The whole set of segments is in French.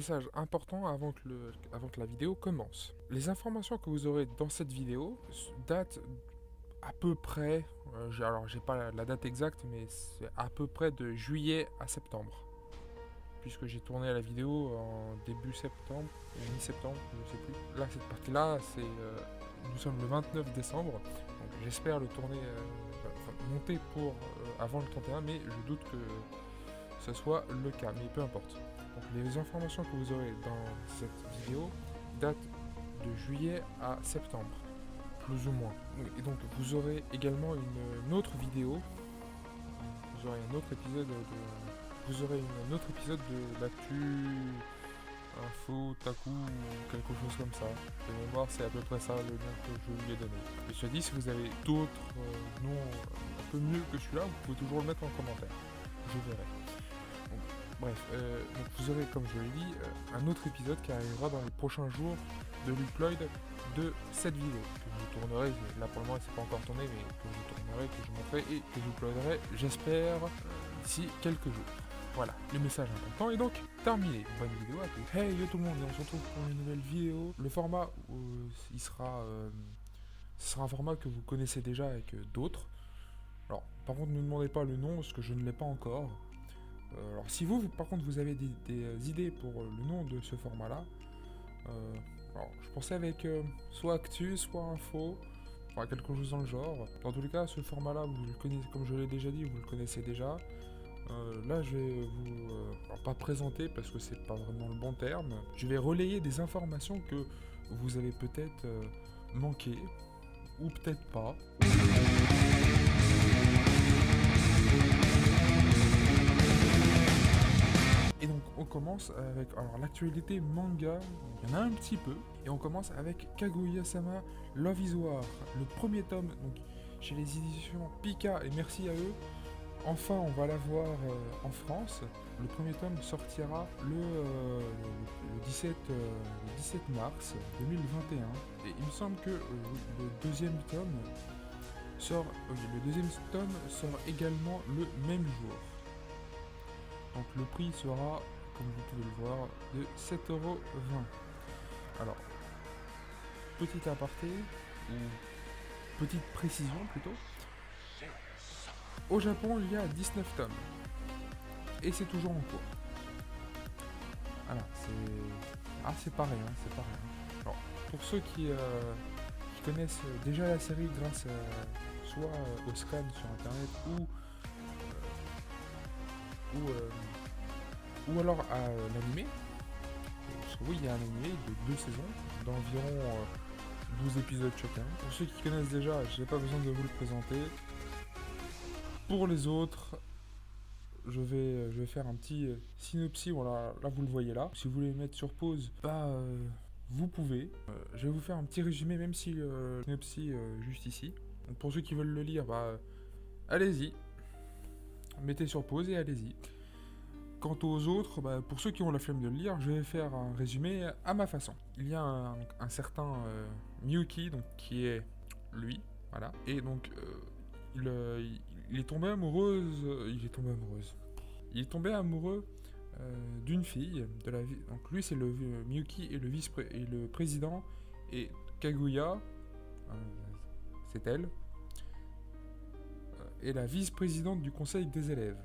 message important avant que la vidéo commence. Les informations que vous aurez dans cette vidéo datent à peu près, alors j'ai pas la date exacte, mais c'est à peu près de juillet à septembre. Puisque j'ai tourné la vidéo en début septembre, ou mi-septembre, je sais plus. Là, cette partie-là, nous sommes le 29 décembre, donc j'espère le tourner, monter pour avant le 31, mais je doute que ce soit le cas, mais peu importe. Donc les informations que vous aurez dans cette vidéo datent de juillet à septembre, plus ou moins. Et donc vous aurez également une autre vidéo, vous aurez un autre épisode de l'actu, info, taku, ou quelque chose comme ça. De mémoire, c'est à peu près ça le nom que je vous ai donné. Et cela dit, si vous avez d'autres noms un peu mieux que celui-là, vous pouvez toujours le mettre en commentaire. Je verrai. Donc, bref, donc vous aurez, comme je l'ai dit, un autre épisode qui arrivera dans les prochains jours de l'upload de cette vidéo que je tournerai. Là pour le moment, c'est pas encore tourné, mais que je tournerai, que je montrerai et que je uploaderai, j'espère, d'ici quelques jours. Voilà, le message important est donc terminé. Bonne vidéo à tous. Hey yo tout le monde, et on se retrouve pour une nouvelle vidéo. Le format, ce sera un format que vous connaissez déjà avec d'autres. Alors, par contre, ne me demandez pas le nom, parce que je ne l'ai pas encore. Alors, si par contre, vous avez des idées pour le nom de ce format-là, alors, je pensais avec soit actu, soit info, enfin quelque chose dans le genre. Dans tous les cas, ce format-là, vous le connaissez, comme je l'ai déjà dit, vous le connaissez déjà. Là, je vais vous pas présenter parce que c'est pas vraiment le bon terme. Je vais relayer des informations que vous avez peut-être manquées ou peut-être pas. Et donc on commence avec l'actualité manga, il y en a un petit peu, et on commence avec Kaguya-sama Love is War, le premier tome, donc chez les éditions Pika, et merci à eux. Enfin, on va la voir en France. Le premier tome sortira le 17 mars 2021. Et il me semble que le deuxième tome sort également le même jour. Donc le prix sera, comme vous pouvez le voir, de 7,20 €. Alors, petit aparté, ou petite précision plutôt. Au Japon, il y a 19 tomes. Et c'est toujours en cours. Voilà, c'est pareil, hein, c'est pareil. Hein. Alors, pour ceux qui connaissent déjà la série grâce soit au scan sur internet ou alors à l'animé, parce que oui, il y a un animé de 2 saisons, d'environ 12 épisodes chacun. Pour ceux qui connaissent déjà, je n'ai pas besoin de vous le présenter. Pour les autres, je vais faire un petit synopsis. Voilà, là vous le voyez là. Si vous voulez le mettre sur pause, vous pouvez. Je vais vous faire un petit résumé, même si le synopsis juste ici. Donc pour ceux qui veulent le lire, allez-y. Mettez sur pause et allez-y. Quant aux autres, pour ceux qui ont la flemme de le lire, je vais faire un résumé à ma façon. Il y a un certain Miyuki, donc qui est lui, voilà. Et donc il est tombé amoureux d'une fille de la vie. Donc lui c'est le Miyuki et le président, et Kaguya, c'est elle, est la vice-présidente du conseil des élèves.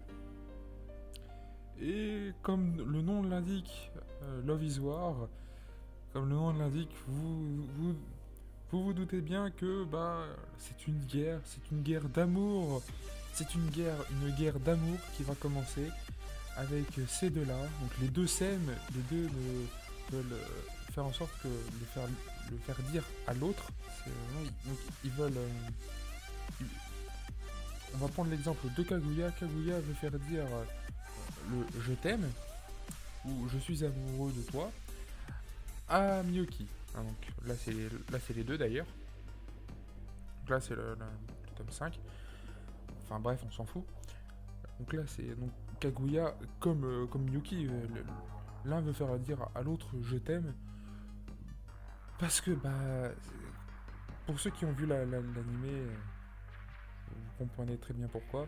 Et comme le nom l'indique, Love is War, comme le nom l'indique, vous doutez bien que c'est une guerre d'amour, une guerre d'amour qui va commencer avec ces deux-là. Donc les deux s'aiment, les deux veulent faire en sorte que le faire dire à l'autre. Donc ils veulent. On va prendre l'exemple de Kaguya. Kaguya veut faire dire le je t'aime ou je suis amoureux de toi à Miyuki. Donc là c'est les deux d'ailleurs. Donc là c'est le tome 5. Enfin bref, on s'en fout. Donc là c'est donc Kaguya comme Miyuki, l'un veut faire dire à l'autre je t'aime parce que pour ceux qui ont vu l'animé, vous comprenez très bien pourquoi.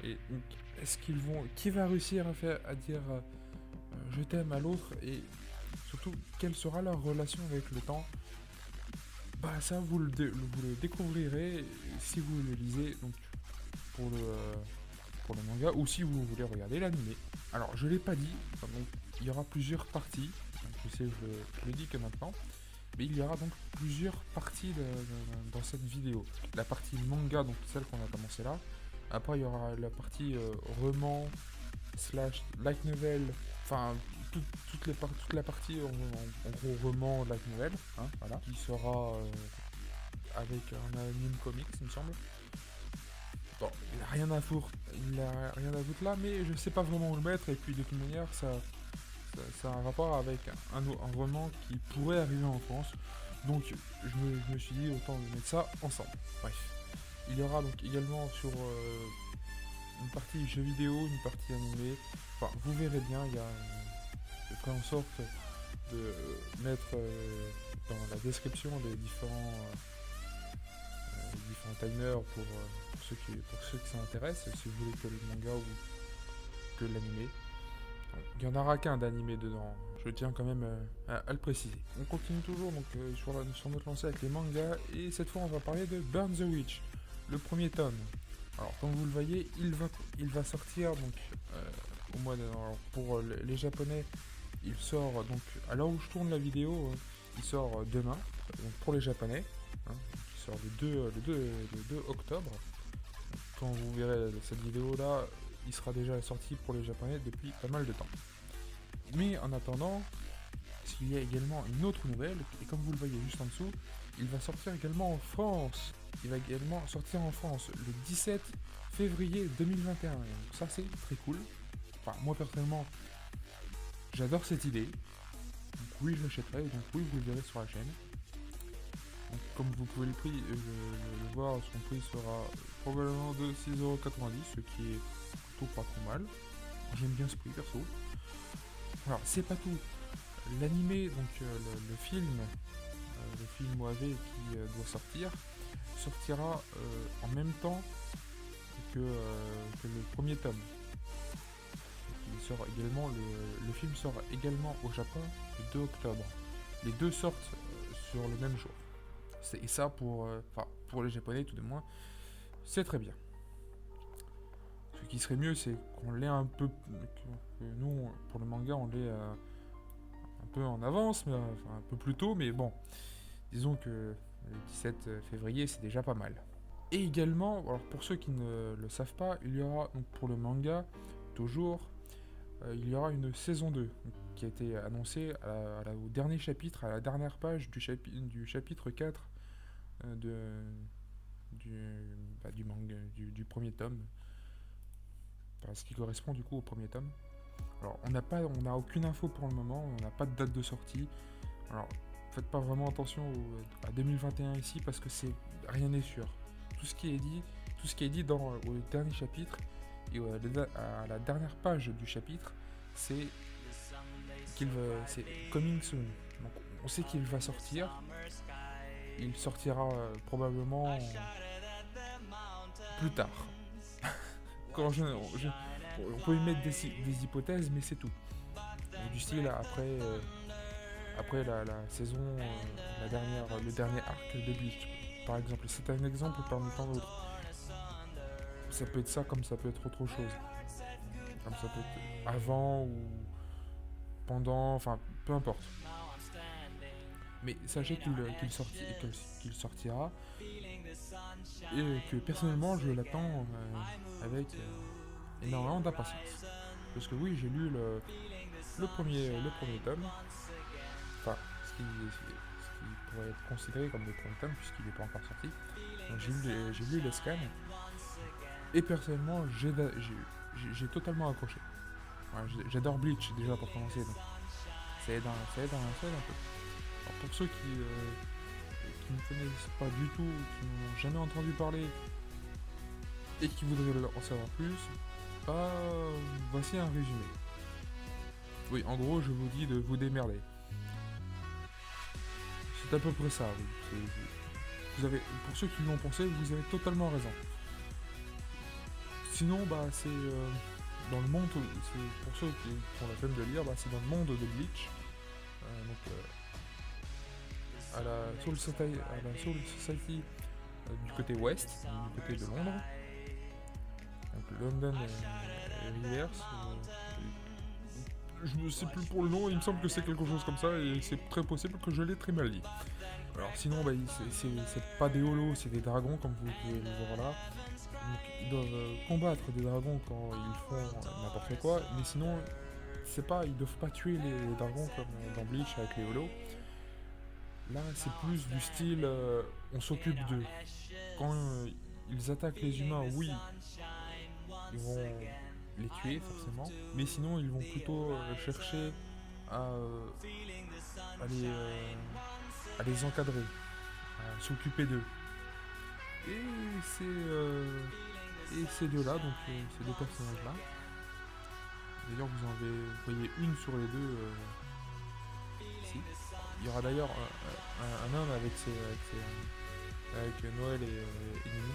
Et donc, qui va réussir à dire je t'aime à l'autre, et surtout quelle sera leur relation avec le temps. Bah ça vous le découvrirez si vous le lisez donc pour le manga, ou si vous voulez regarder l'anime. Alors je l'ai pas dit, donc il y aura plusieurs parties, donc, je sais, je le dis que maintenant, mais il y aura donc plusieurs parties dans cette vidéo. La partie manga, donc celle qu'on a commencé là, après il y aura la partie roman slash light novel, enfin toute la partie en gros roman light novel, hein, voilà, qui sera avec un anime comics il me semble. Bon, il a rien à foutre, là, mais je sais pas vraiment où le mettre, et puis de toute manière ça a un rapport avec un roman qui pourrait arriver en France, donc je me suis dit autant mettre ça ensemble. Bref, il y aura donc également sur une partie jeux vidéo, une partie animée, enfin vous verrez bien, je ferai en sorte de mettre dans la description les différents timers pour ceux qui s'intéressent, si vous voulez que le manga ou que l'animé. Il n'y en aura qu'un d'animé dedans, je tiens quand même à le préciser. On continue toujours donc sur notre lancée avec les mangas, et cette fois on va parler de Burn the Witch, le premier tome. Alors comme vous le voyez, il va sortir donc au mois de... Alors, pour les japonais, il sort donc à l'heure où je tourne la vidéo, il sort demain, donc pour les japonais, hein, il sort le 2 octobre. Quand vous verrez cette vidéo là, il sera déjà sorti pour les japonais depuis pas mal de temps. Mais en attendant, il y a également une autre nouvelle, et comme vous le voyez juste en dessous, il va sortir également en France. Il va également sortir en France le 17 février 2021. Donc ça c'est très cool. Enfin moi personnellement, j'adore cette idée. Donc oui, je l'achèterai, donc oui, vous le verrez sur la chaîne. Donc, comme vous pouvez le voir, son prix sera probablement de 6,90€, ce qui est plutôt pas trop mal. J'aime bien ce prix perso. Alors c'est pas tout. L'animé, donc le film OAV qui doit sortira en même temps que le premier tome. Il sort également, le film sort également au Japon le 2 octobre. Les deux sortent sur le même jour. Et ça pour les japonais tout de moins, c'est très bien. Ce qui serait mieux, c'est qu'on l'ait un peu, que nous pour le manga on l'ait un peu en avance, mais un peu plus tôt, mais bon, disons que le 17 février c'est déjà pas mal. Et également, alors pour ceux qui ne le savent pas, il y aura donc pour le manga toujours il y aura une saison 2 qui a été annoncée au dernier chapitre, à la dernière page du chapitre 4 du manga, du premier tome, ce qui correspond du coup au premier tome. Alors on n'a aucune info pour le moment, on n'a pas de date de sortie. Alors faites pas vraiment attention à 2021 ici, parce que rien n'est sûr. Tout ce qui est dit au dernier chapitre et à la dernière page du chapitre, c'est coming soon. Donc on sait qu'il va sortir. Il sortira probablement plus tard. On peut y mettre des hypothèses, mais c'est tout. Du style après la saison, le dernier arc de Bleach, par exemple. C'est un exemple parmi tant d'autres. Ça peut être ça, comme ça peut être autre chose. Comme ça peut être avant ou pendant, enfin peu importe. Mais sachez qu'il sortira, et que personnellement je l'attends avec énormément d'impatience. Parce que oui, j'ai lu le premier tome, enfin ce qui pourrait être considéré comme le premier tome puisqu'il n'est pas encore sorti. Donc, j'ai lu les scans, et personnellement j'ai totalement accroché. J'adore Bleach déjà pour commencer, donc ça aide un peu. Alors, pour ceux qui ne connaissent pas du tout, qui n'ont jamais entendu parler et qui voudraient en savoir plus, voici un résumé. Oui, en gros, je vous dis de vous démerder. C'est à peu près ça, oui. Pour ceux qui l'ont pensé, vous avez totalement raison. Sinon, dans le monde, c'est pour ceux qui ont la peine de lire, c'est dans le monde de Bleach. Donc à la Soul Society du côté ouest, du côté de Londres. Donc London Rivers. Je ne sais plus pour le nom, il me semble que c'est quelque chose comme ça et c'est très possible que je l'ai très mal dit. Alors sinon, c'est pas des holos, c'est des dragons comme vous pouvez le voir là. Donc, ils doivent combattre des dragons quand ils font n'importe quoi, mais sinon, ils doivent pas tuer les dragons comme dans Bleach avec les holos. Là, c'est plus du style, on s'occupe d'eux. Quand ils attaquent les humains, oui, ils vont les tuer forcément, mais sinon ils vont plutôt chercher à, à, les, à les encadrer, à s'occuper d'eux. Et ces deux-là, donc ces deux personnages-là, d'ailleurs vous voyez une sur les deux ici. Il y aura d'ailleurs un homme avec Noël et Nini.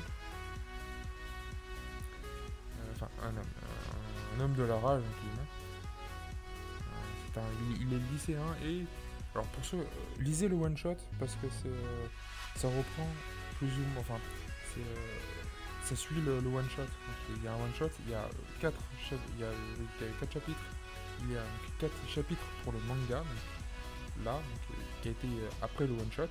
Enfin, un homme de la rage, il est lycéen et... Alors pour ceux, lisez le one-shot parce que ça reprend plus ou moins... Enfin, ça suit le one-shot. Donc, il y a un one-shot, il y a 4 chapitres. Il y a 4 chapitres pour le manga, donc, là, qui a été après le one-shot,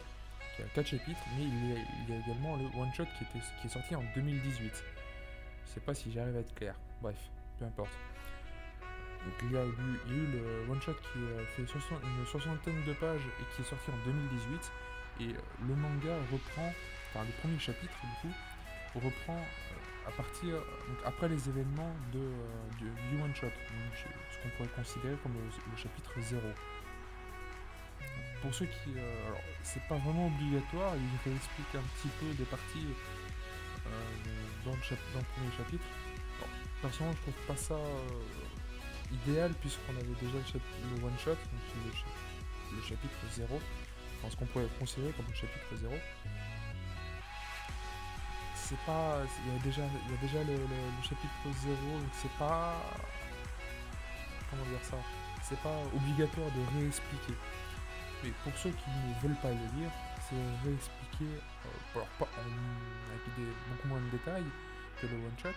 qui a 4 chapitres, mais il y a également le one-shot qui est sorti en 2018. Je sais pas si j'arrive à être clair. Bref, peu importe. Donc, il y a eu le one-shot qui fait une soixantaine de pages et qui est sorti en 2018. Et le manga reprend, enfin le premier chapitre du coup, reprend à partir, donc après les événements du one-shot, ce qu'on pourrait considérer comme le chapitre 0. Pour ceux qui... alors, c'est pas vraiment obligatoire, il réexplique un petit peu des parties dans le premier chapitre. Alors, personnellement, je trouve pas ça idéal puisqu'on avait déjà le one shot, donc le chapitre 0, enfin ce qu'on pourrait considérer comme le chapitre 0. C'est pas. Il y a déjà le chapitre 0, donc c'est pas. Comment dire ça? C'est pas obligatoire de réexpliquer. Mais pour ceux qui ne veulent pas le lire, c'est réexpliquer, alors pas avec beaucoup moins de détails que le one shot,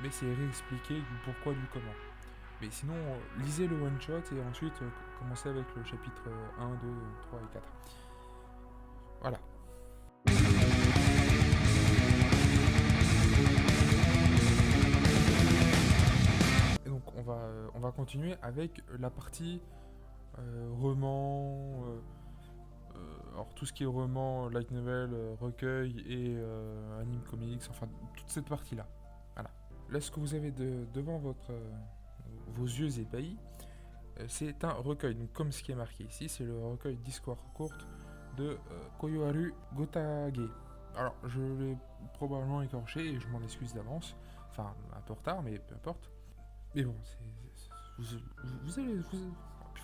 mais c'est réexpliquer du pourquoi, du comment. Mais sinon, lisez le one shot et ensuite commencez avec le chapitre 1, 2, 3 et 4. Voilà. Et donc on va continuer avec la partie roman, alors tout ce qui est roman, light novel, recueil et anime comics, enfin toute cette partie là. Voilà. Là ce que vous avez devant vos yeux ébahis, c'est un recueil, donc comme ce qui est marqué ici, c'est le recueil d'histoires courtes de Koyoharu Gotage. Alors je l'ai probablement écorché et je m'en excuse d'avance, enfin un peu en retard mais peu importe. Mais bon,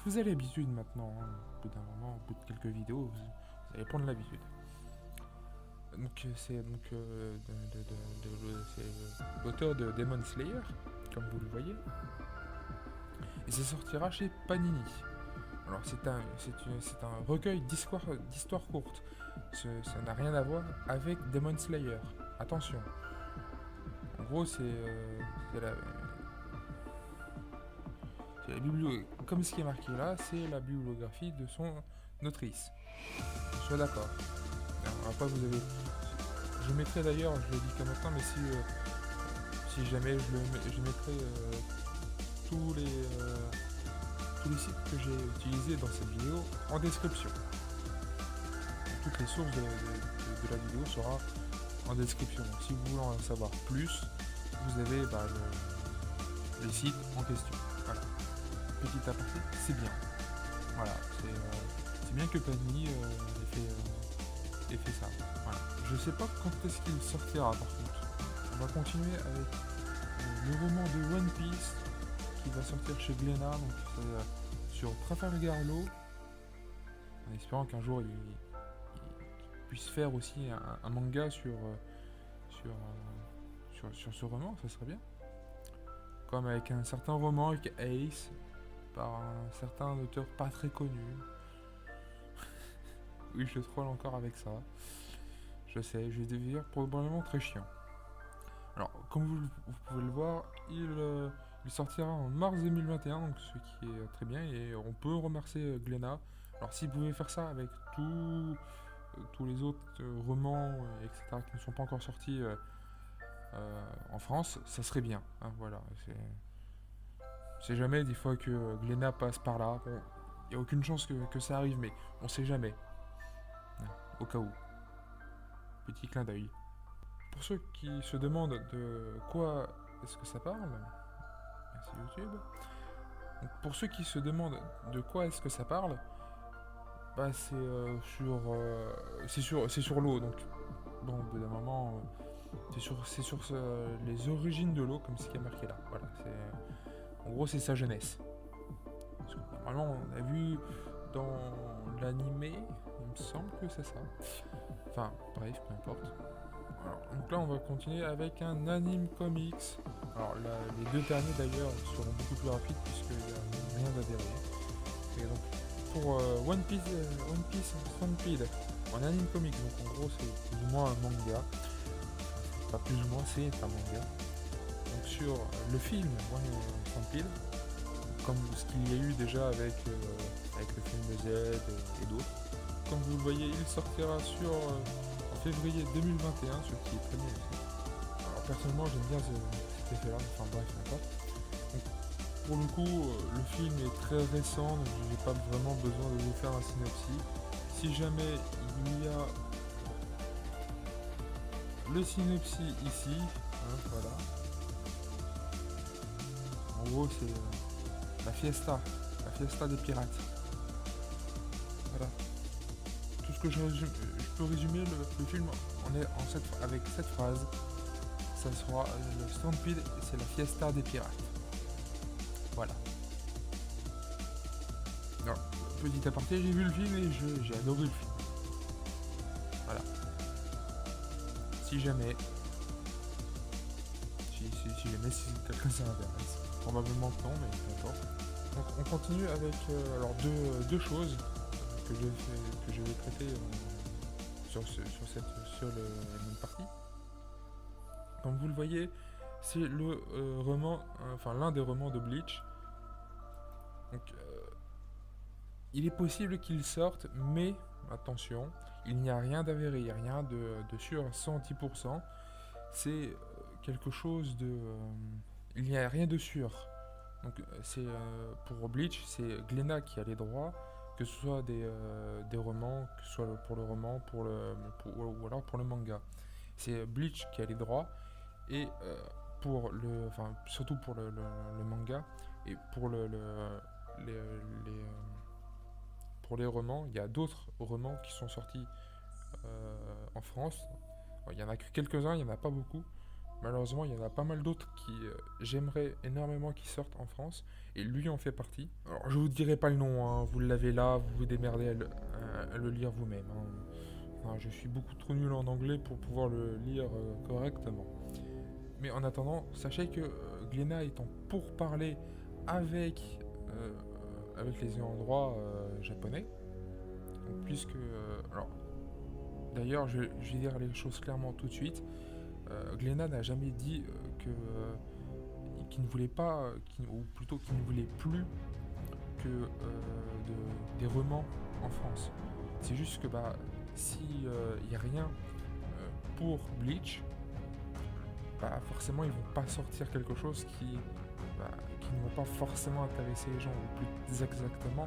vous avez l'habitude maintenant, hein. Au bout d'un moment, au bout de quelques vidéos, vous allez prendre l'habitude. Donc c'est l'auteur de Demon Slayer, comme vous le voyez. Et ça sortira chez Panini. Alors c'est un recueil d'histoires courtes. Ça n'a rien à voir avec Demon Slayer. Attention. En gros, c'est la bibliographie. Comme ce qui est marqué là, c'est la bibliographie de son autrice. Sois d'accord. Après, vous avez. Je mettrai d'ailleurs, je le dis qu'à maintenant, mais si jamais je mettrai tous les sites que j'ai utilisés dans cette vidéo en description. Toutes les sources de la vidéo sera en description. Donc, si vous voulez en savoir plus, vous avez les sites en question. Voilà. Petit aparté, c'est bien. Voilà, c'est bien que Panini ait fait ça. Voilà. Je sais pas quand est-ce qu'il sortira par contre. On va continuer avec le roman de One Piece qui va sortir chez Glénat, donc sur Trafalgar Law, en espérant qu'un jour il puisse faire aussi un manga sur ce roman, ça serait bien. comme avec un certain roman avec Ace, par un certain auteur pas très connu. Oui, je troll encore avec ça. Je sais, je vais devenir probablement très chiant. Alors, comme vous pouvez le voir, il sortira en mars 2021, donc ce qui est très bien, et on peut remercier Glénat. Alors, s'il pouvait faire ça avec tous les autres romans, etc., qui ne sont pas encore sortis en France, ça serait bien. Hein, voilà, c'est jamais des fois que Glénat passe par là. Bon, il n'y a aucune chance que ça arrive, mais on sait jamais. Hein, au cas où. Petit clin d'œil. Pour ceux qui se demandent de quoi est-ce que ça parle, merci YouTube. Donc, pour ceux qui se demandent de quoi est-ce que ça parle, bah c'est sur l'eau. Donc bon, au bout d'un moment, c'est sur les origines de l'eau, comme ce qui est marqué là. Voilà, en gros c'est sa jeunesse. Parce que, normalement on a vu dans l'animé, il me semble que c'est ça. Enfin bref, peu importe. Alors, donc là on va continuer avec un anime comics. Alors là, les deux derniers d'ailleurs seront beaucoup plus rapides puisqu'il n'y a rien d'adhéré. Et donc pour One Piece Stampede en anime comics, donc en gros c'est plus ou moins un manga. Pas plus ou moins, c'est un manga. Donc sur le film One Stampede, comme ce qu'il y a eu déjà avec le film de Z et d'autres. Comme vous le voyez, il sortira en février 2021, ce qui est très bien aussi. Alors personnellement j'aime bien cet effet-là, enfin bref, n'importe. Donc, pour le coup, le film est très récent, donc je n'ai pas vraiment besoin de vous faire un synopsis. Si jamais il y a le synopsis ici, hein, voilà. En gros c'est la fiesta des pirates. Voilà. Tout ce que je peux résumer le film avec cette phrase. Ça sera le Stampede, c'est la fiesta des pirates. Voilà. Alors, petit aparté, j'ai vu le film et j'ai adoré le film. Voilà. Si jamais si quelqu'un ça intéresse. Probablement que non, mais peu importe. Donc on continue avec alors deux choses que je vais traiter sur cette seule même partie. Comme vous le voyez, c'est le roman, enfin l'un des romans de Bleach. Donc il est possible qu'il sorte, mais attention, il n'y a rien d'avéré, il n'y a rien de sûr à 110%. C'est quelque chose de... il n'y a rien de sûr. Donc c'est pour Bleach, c'est Glénat qui a les droits, que ce soit des romans, que ce soit pour le roman, ou alors pour le manga. C'est Bleach qui a les droits, et surtout pour le manga, et pour pour les romans, il y a d'autres romans qui sont sortis en France. Bon, il y en a que quelques-uns, il n'y en a pas beaucoup. Malheureusement, il y en a pas mal d'autres qui j'aimerais énormément qu'ils sortent en France, et lui en fait partie. Alors, je vous dirai pas le nom, hein, vous l'avez là, vous vous démerdez à le lire vous-même. Hein. Enfin, je suis beaucoup trop nul en anglais pour pouvoir le lire correctement. Mais en attendant, sachez que Glénat est en pourparlers avec, les ayants droit japonais. Donc, puisque. Alors, d'ailleurs, je vais dire les choses clairement tout de suite. Glénat n'a jamais dit qu'il ne voulait pas, ou plutôt qu'il ne voulait plus que des romans en France. C'est juste que si il n'y a rien pour Bleach, forcément ils vont pas sortir quelque chose qui ne vont pas forcément intéresser les gens, ou plus exactement,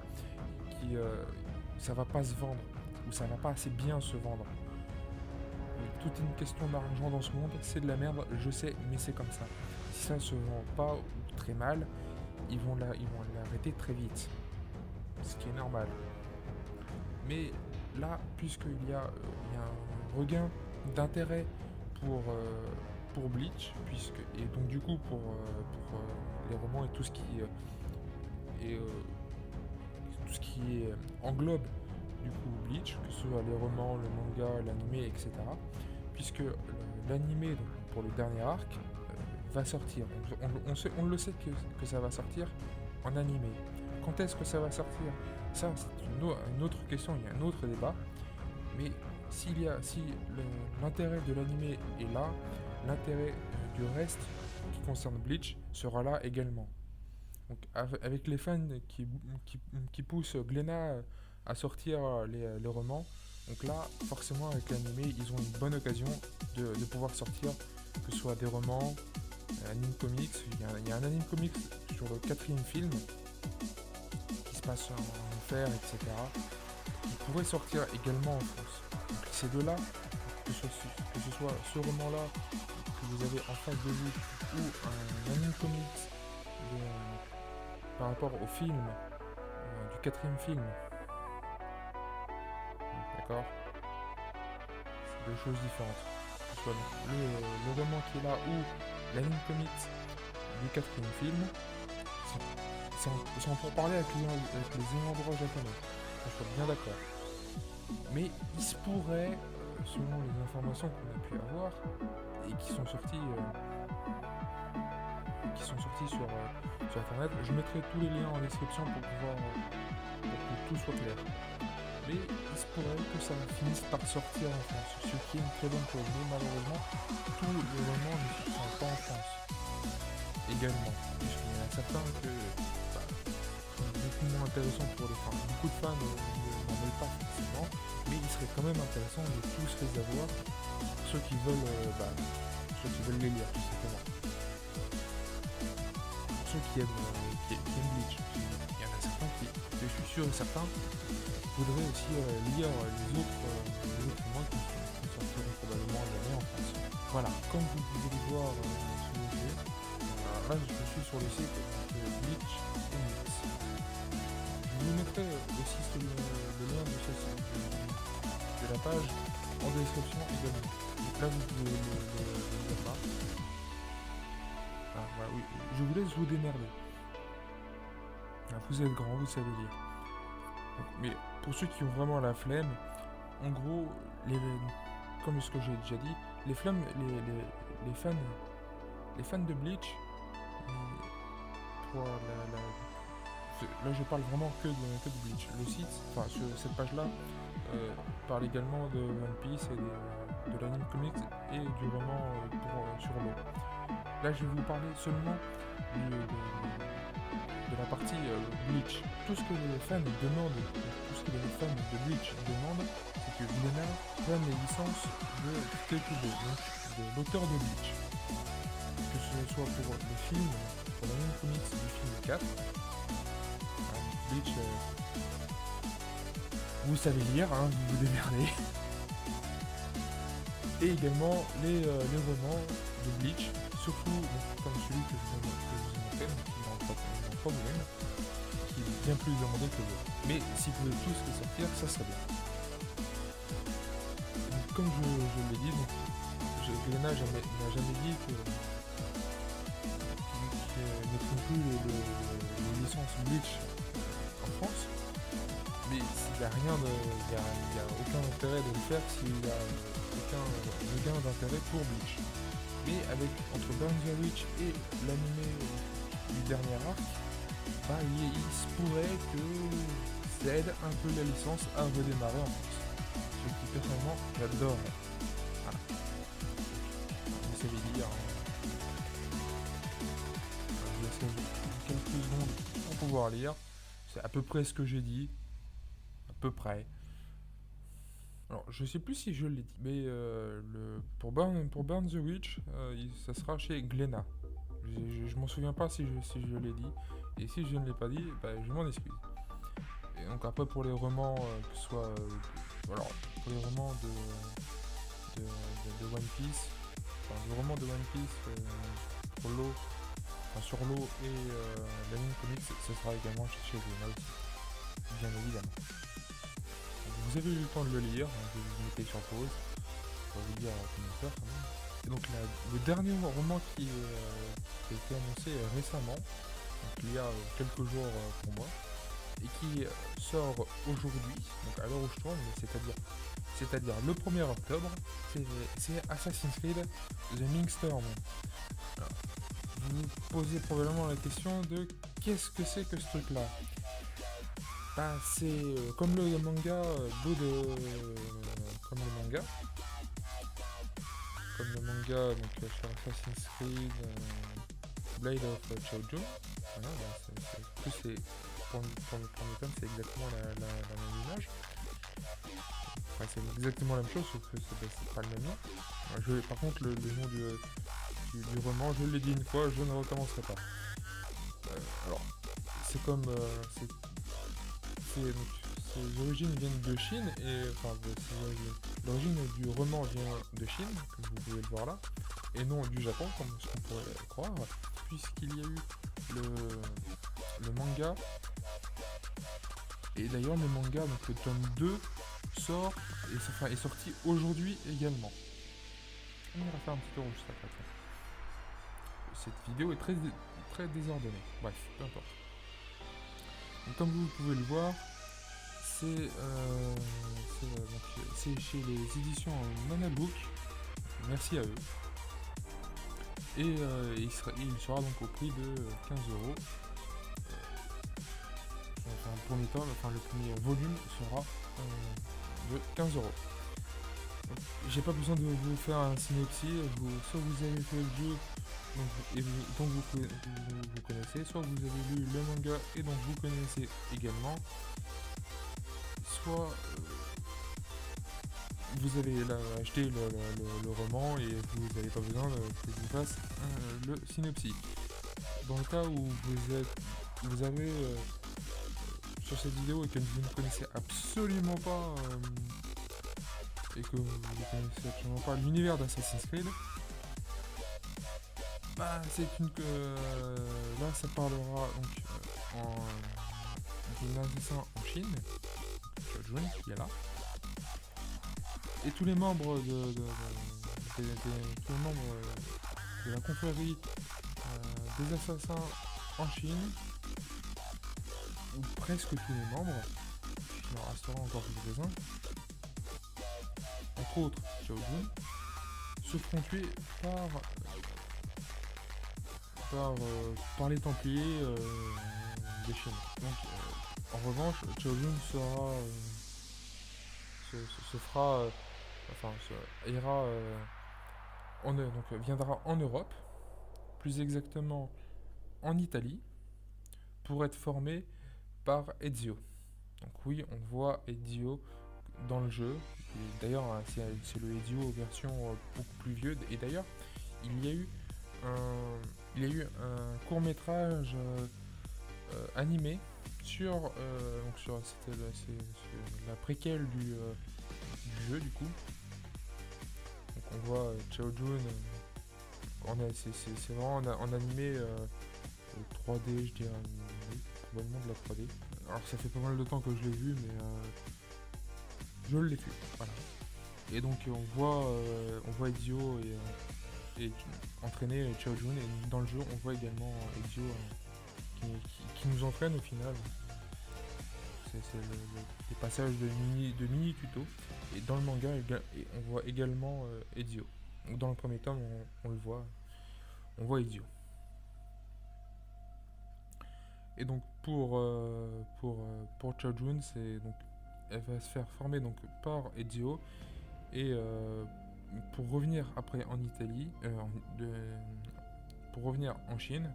ça va pas se vendre, ou ça va pas assez bien se vendre. Tout est une question d'argent dans ce monde, c'est de la merde, je sais, mais c'est comme ça. Si ça se vend pas ou très mal, ils vont l'arrêter très vite, ce qui est normal. Mais là, puisqu'il y a un regain d'intérêt pour Bleach, et donc du coup pour les romans et tout ce qui englobe du coup Bleach, que ce soit les romans, le manga, l'animé, etc. Puisque l'animé, donc pour le dernier arc, va sortir. On le sait que ça va sortir en animé. Quand est-ce que ça va sortir? Ça, c'est une autre question, il y a un autre débat. Mais si l'intérêt de l'animé est là, l'intérêt du reste qui concerne Bleach sera là également. Donc avec les fans qui poussent Glénat à sortir les romans, donc là, forcément, avec l'animé, ils ont une bonne occasion de pouvoir sortir, que ce soit des romans, anime comics. Il y a un anime comics sur le 4e film qui se passe en enfer, etc. qui pourrait sortir également en France. Donc ces deux-là, que ce soit ce roman-là que vous avez en face de vous ou un anime comics par rapport au film du 4e film. D'accord? C'est deux choses différentes. Que ce soit le roman qui est là ou l'anime comics du 4e film, c'est en pour parler avec les ayants droit japonais. On soit bien d'accord. Mais il se pourrait, selon les informations qu'on a pu avoir et qui sont sorties sur internet, je mettrai tous les liens en description pour que tout soit clair. Mais il se pourrait que ça finisse par sortir en France, ce qui est une très bonne chose. Mais malheureusement, tous les romans ne se sont pas en France. Également, puisqu'il y en a certains que sont beaucoup moins intéressants pour les fans. Beaucoup de fans n'en veulent pas forcément, mais il serait quand même intéressant de tous les avoir, ceux qui veulent les lire, tout simplement. Ceux qui aiment Bleach. Il y en a certains qui, je suis sûr et certain, voudraient aussi lire les autres romans qui sortiront probablement jamais en France. Voilà, comme vous pouvez le voir sur le jeu, là je suis sur le site de Bleach Comics. Je vous mettrai aussi le lien de la page en description également. Donc là vous pouvez le voir. Ah, voilà, oui. Je vous laisse vous démerder. Ah, vous êtes grand, vous savez lire. Donc, mais pour ceux qui ont vraiment la flemme, en gros, comme ce que j'ai déjà dit, les fans de Bleach, là je parle vraiment que de Bleach. Le site, enfin cette page-là, parle également de One Piece et de l'anime comics et du roman sur l'eau. Là je vais vous parler seulement de la partie Bleach. Tout ce que les fans demandent, tout ce que les fans de Bleach demandent, c'est que Glénat prenne les licences de Tekubo, donc de l'auteur de Bleach. Que ce soit pour le film, pour l'anime comics du film 4. Bleach, vous savez lire, hein, vous vous démerdez. Et également les romans de Bleach, surtout comme celui que je vous ai montré, qui est en 3 volumes, qui est bien plus demandé que l'autre. Mais si vous pouvez tous les sortir, ça serait bien. Donc, comme je l'ai dit, Glénat n'a jamais dit qu'il ne trouve plus les licences Bleach en France. Mais il n'y a aucun intérêt de le faire s'il n'y a aucun gain d'intérêt pour Bleach. Mais entre Burn the Witch et l'animé du dernier arc, il se pourrait que ça aide un peu la licence à redémarrer en France. Ce qui personnellement j'adore. Voilà. Vous savez lire. Je vous laisse quelques secondes pour pouvoir lire. C'est à peu près ce que j'ai dit. À peu près. Alors, je sais plus si je l'ai dit, mais pour Burn the Witch, ça sera chez Glénat. Je m'en souviens pas si je l'ai dit, et si je ne l'ai pas dit, je m'en excuse. Et donc après pour les romans, que ce soit, pour les romans de One Piece, enfin le roman de One Piece pour l'eau, sur l'eau et l'anime comics, ce sera également chez Glénat aussi, bien évidemment. Vous avez eu le temps de le lire, je vous mettez sur pause pour vous dire comment faire quand même. Et donc le dernier roman qui a été annoncé récemment, donc il y a quelques jours pour moi, et qui sort aujourd'hui, donc à l'heure où je tourne, c'est-à-dire le 1er octobre, c'est Assassin's Creed The Minx Storm. vous posez probablement la question de qu'est-ce que c'est que ce truc-là. Bah, c'est comme le manga comme le manga. Comme le manga donc, sur Assassin's Creed Blade of Chaoju. Voilà, bah, pour le premier tome, c'est exactement la même image. Enfin, c'est exactement la même chose, sauf que c'est pas le même nom. Par contre, le nom du roman, je l'ai dit une fois, je ne recommencerai pas. Alors, c'est comme... ses origines viennent de Chine, et enfin, l'origine du roman vient de Chine, comme vous pouvez le voir là, et non du Japon, comme ce qu'on pourrait croire, puisqu'il y a eu le manga, et d'ailleurs le manga, donc le tome 2, sort, et est sorti aujourd'hui également. On ira faire un petit tour juste après. Cette vidéo est très désordonnée, bref, peu importe. Donc, comme vous pouvez le voir, c'est chez les éditions Manabook. Merci à eux. Et il sera donc au prix de 15 €. Enfin, le premier volume sera de 15 €. J'ai pas besoin de vous faire un synopsis. Soit vous avez fait le jeu donc vous connaissez, soit vous avez lu le manga et donc vous connaissez également, soit vous avez acheté le roman et vous n'avez pas besoin que je vous fasse le synopsis. Dans le cas où vous avez sur cette vidéo et que vous ne connaissez absolument pas et que vous ne connaissez absolument pas l'univers d'Assassin's Creed, bah, là ça parlera donc d'un assassin en Chine, Chaoju qui est là, et tous les membres de la confrérie des assassins en Chine, ou presque tous les membres, il en restera encore quelques-uns, entre autres Chaoju, se feront tuer par les Templiers des Chine. Donc, en revanche, Chaoju viendra en Europe, plus exactement en Italie, pour être formé par Ezio. Donc oui, on voit Ezio dans le jeu. D'ailleurs, c'est le Ezio version beaucoup plus vieux. Et d'ailleurs, il y a eu un court-métrage animé sur c'était la préquelle du jeu du coup. Donc on voit Chaoju, c'est vraiment en animé 3D, je dirais, oui, probablement de la 3D. Alors ça fait pas mal de temps que je l'ai vu, mais je l'ai fait, voilà. Et donc on voit Ezio et entraîner Chaoju, et dans le jeu on voit également Ezio qui nous entraîne au final. C'est les passages de mini tuto, et dans le manga on voit également Ezio. Donc dans le premier tome on voit Ezio. Et donc pour Chaoju, elle va se faire former donc par Ezio, et pour revenir après en Italie, pour revenir en Chine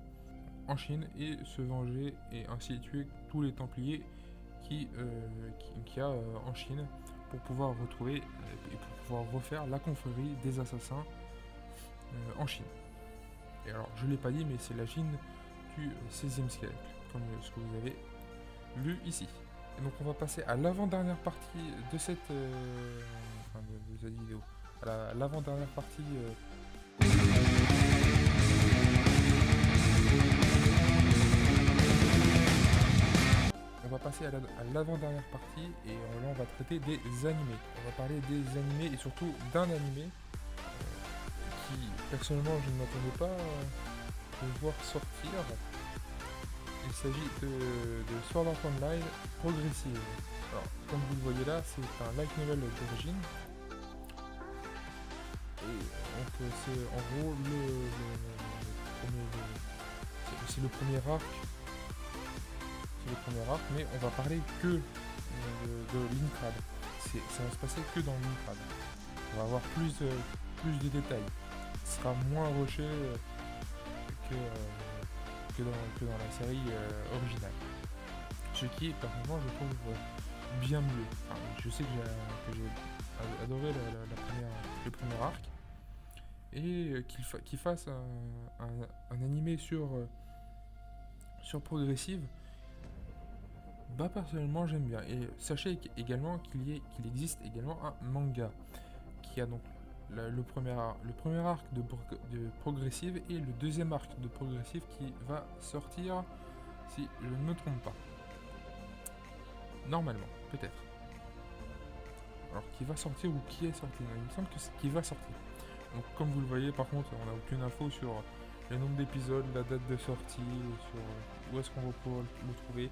et se venger et ainsi tuer tous les Templiers qu'il y a en Chine, pour pouvoir retrouver et pour pouvoir refaire la confrérie des assassins en Chine. Et alors je l'ai pas dit, mais c'est la Chine du XVIe siècle, comme ce que vous avez lu ici. Et donc on va passer à l'avant-dernière partie de cette vidéo. À l'avant-dernière partie on va passer à l'avant-dernière partie, et là on va traiter des animés. On va parler des animés, et surtout d'un animé qui personnellement je ne m'attendais pas de voir sortir. Il s'agit de Sword Art Online Progressive. Alors, comme vous le voyez là, c'est un light novel d'origine. Et donc c'est en gros le c'est le premier arc. C'est le premier arc, mais on va parler que de l'Intrad. Ça va se passer que dans l'Intrad. On va avoir plus de détails. Ce sera moins rushé que dans la série originale. Ce qui est, personnellement, je trouve bien mieux. Enfin, je sais que j'ai adoré le premier arc. Et qu'il fasse un animé sur progressive, bah personnellement j'aime bien. Et sachez également qu'il existe également un manga qui a donc le premier arc de progressive et le deuxième arc de progressive qui va sortir, si je ne me trompe pas. Normalement, peut-être. Alors qui va sortir ou qui est sorti? Il me semble que c'est qui va sortir. Donc comme vous le voyez, par contre, on n'a aucune info sur le nombre d'épisodes, la date de sortie, sur où est-ce qu'on va pouvoir le trouver.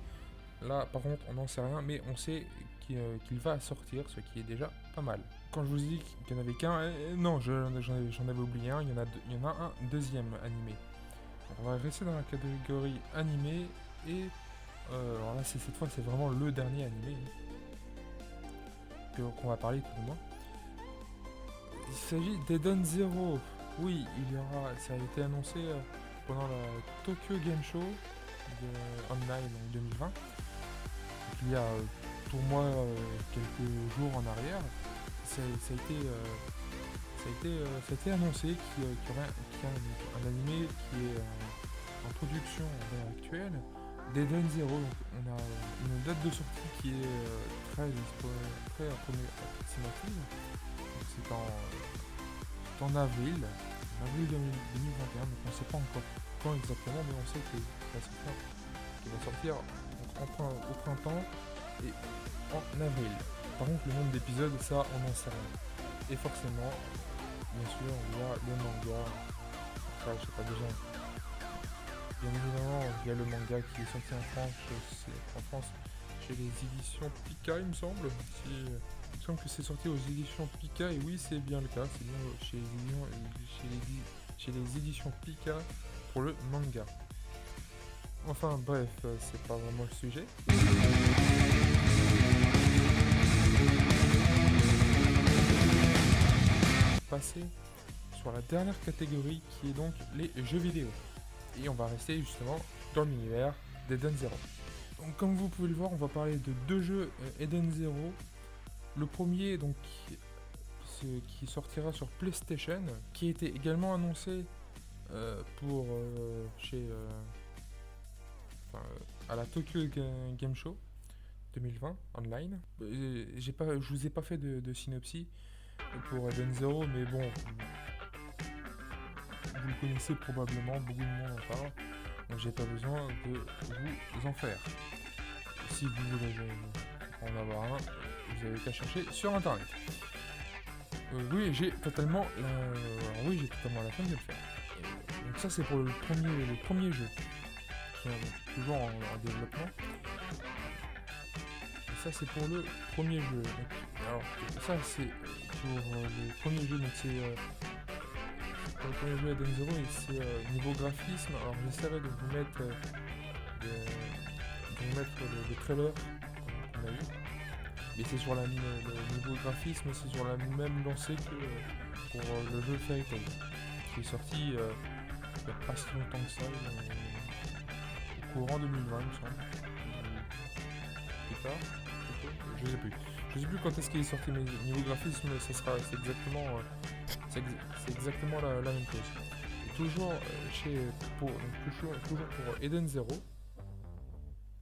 Là, par contre, on n'en sait rien, mais on sait qu'il va sortir, ce qui est déjà pas mal. Quand je vous ai dit qu'il n'y en avait qu'un, non, j'en avais oublié un, il y en a un deuxième animé. Donc, on va rester dans la catégorie animé, et alors là, cette fois, c'est vraiment le dernier animé qu'on va parler tout de moins. Il s'agit d'Eden Zero. Oui, ça a été annoncé pendant la Tokyo Game Show online en 2020. Donc, il y a pour moi quelques jours en arrière, ça a été annoncé qu'il y aurait un animé qui est en production à l'heure actuelle d'Eden Zero. Donc, on a une date de sortie qui est très approximative. C'est en avril 2021, donc on ne sait pas encore quand exactement, mais on sait qu'il va sortir au printemps et en avril. Par contre, le nombre d'épisodes, ça, on n'en sait rien. Et forcément, bien sûr, il y a le manga. Ça, je sais pas déjà. Bien évidemment, il y a le manga qui est sorti en France chez les éditions Pika, il me semble. Il me semble que c'est sorti aux éditions Pika, et oui, c'est bien le cas. C'est bien chez les éditions Pika pour le manga. Enfin bref, c'est pas vraiment le sujet. Passer sur la dernière catégorie qui est donc les jeux vidéo. Et on va rester justement dans l'univers d'Eden Zero. Donc comme vous pouvez le voir, on va parler de deux jeux Eden Zero. Le premier donc qui sortira sur PlayStation, qui a été également annoncé à la Tokyo Game Show 2020 online. Je vous ai pas fait de synopsis pour Eden Zero, mais bon, vous le connaissez probablement, beaucoup de monde en parle, donc j'ai pas besoin de vous en faire. Si vous voulez en avoir un, vous avez qu'à chercher sur internet. Oui, j'ai totalement la fin de le faire. Donc ça c'est pour le premier jeu, qui est toujours en développement. Et ça c'est pour le premier jeu. Donc, alors ça c'est pour le premier jeu, donc c'est pour le premier jeu Eden Zero, et c'est niveau graphisme. Alors j'essaierai de vous mettre le trailer qu'on a eu. Mais c'est sur le niveau graphisme, c'est sur la même lancée que pour le jeu Fairy Tail, qui est sorti il n'y a pas si longtemps que ça, au courant 2020 il me semble. Plus tard, je sais plus. Je sais plus quand est-ce qu'il est sorti, mais niveau graphisme, c'est exactement la même chose. Et toujours pour Eden Zero.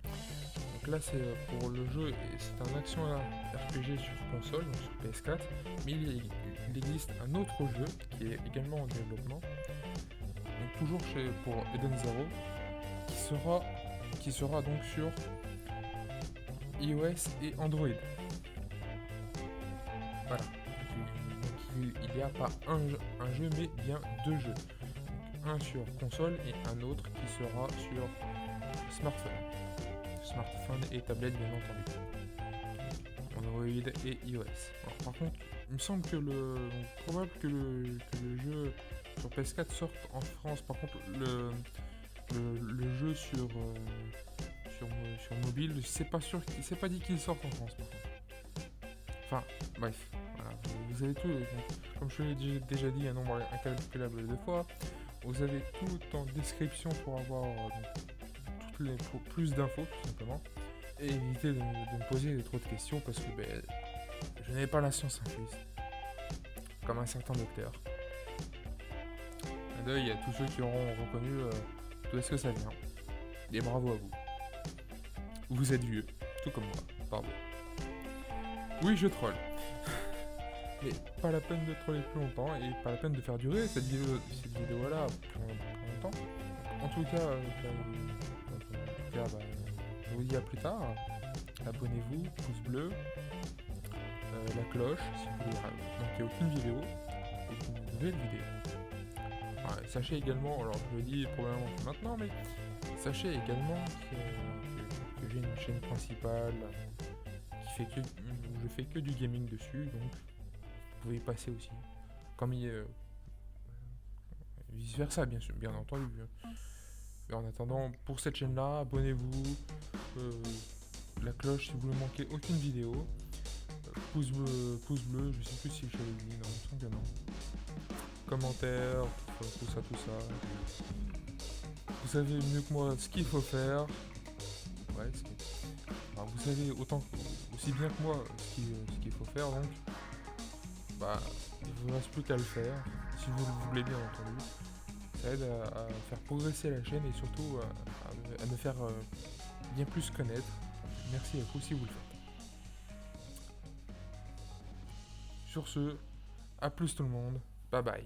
Donc là c'est pour le jeu, c'est un action RPG sur console, donc sur PS4, mais il existe un autre jeu qui est également en développement, donc toujours pour Eden Zero, qui sera donc sur iOS et Android. Voilà. Donc, il n'y a pas un jeu, mais bien deux jeux. Donc, un sur console et un autre qui sera sur smartphone et tablette, bien entendu. Android et iOS. Alors, par contre, il me semble que probable que le jeu sur PS4 sorte en France. Par contre, le jeu sur mobile, c'est pas sûr, c'est pas dit qu'il sorte en France. Par contre. Enfin, bref, voilà, vous avez tout. Comme je l'ai déjà dit un nombre incalculable de fois, vous avez tout en description pour avoir pour plus d'infos, tout simplement. Et éviter de me poser trop de questions parce que je n'ai pas la science infuse. Comme un certain docteur. Un d'œil à tous ceux qui auront reconnu d'où est-ce que ça vient. Et bravo à vous. Vous êtes vieux, tout comme moi, pardon. Oui, je troll. Mais pas la peine de troller plus longtemps et pas la peine de faire durer cette vidéo-là plus longtemps. En tout cas, je vous dis à plus tard. Abonnez-vous, pouce bleu, la cloche si vous voulez manquer aucune vidéo, aucune nouvelle vidéo. Sachez également, alors je le dis probablement maintenant, mais sachez également que j'ai une chaîne principale où je fais que du gaming dessus, donc vous pouvez y passer aussi. Comme vice versa, bien entendu. Mais en attendant, pour cette chaîne-là, abonnez-vous, la cloche si vous ne manquez aucune vidéo, pouce bleu, je sais plus si je l'ai dit, non, il me semble que non. Commentaires, tout ça. Vous savez mieux que moi ce qu'il faut faire. Ouais, vous savez aussi bien que moi ce qu'il faut faire, donc il ne vous reste plus qu'à le faire, si vous le voulez bien entendu. Ça aide à faire progresser la chaîne et surtout à me faire bien plus connaître. Merci à vous si vous le faites. Sur ce, à plus tout le monde, bye bye.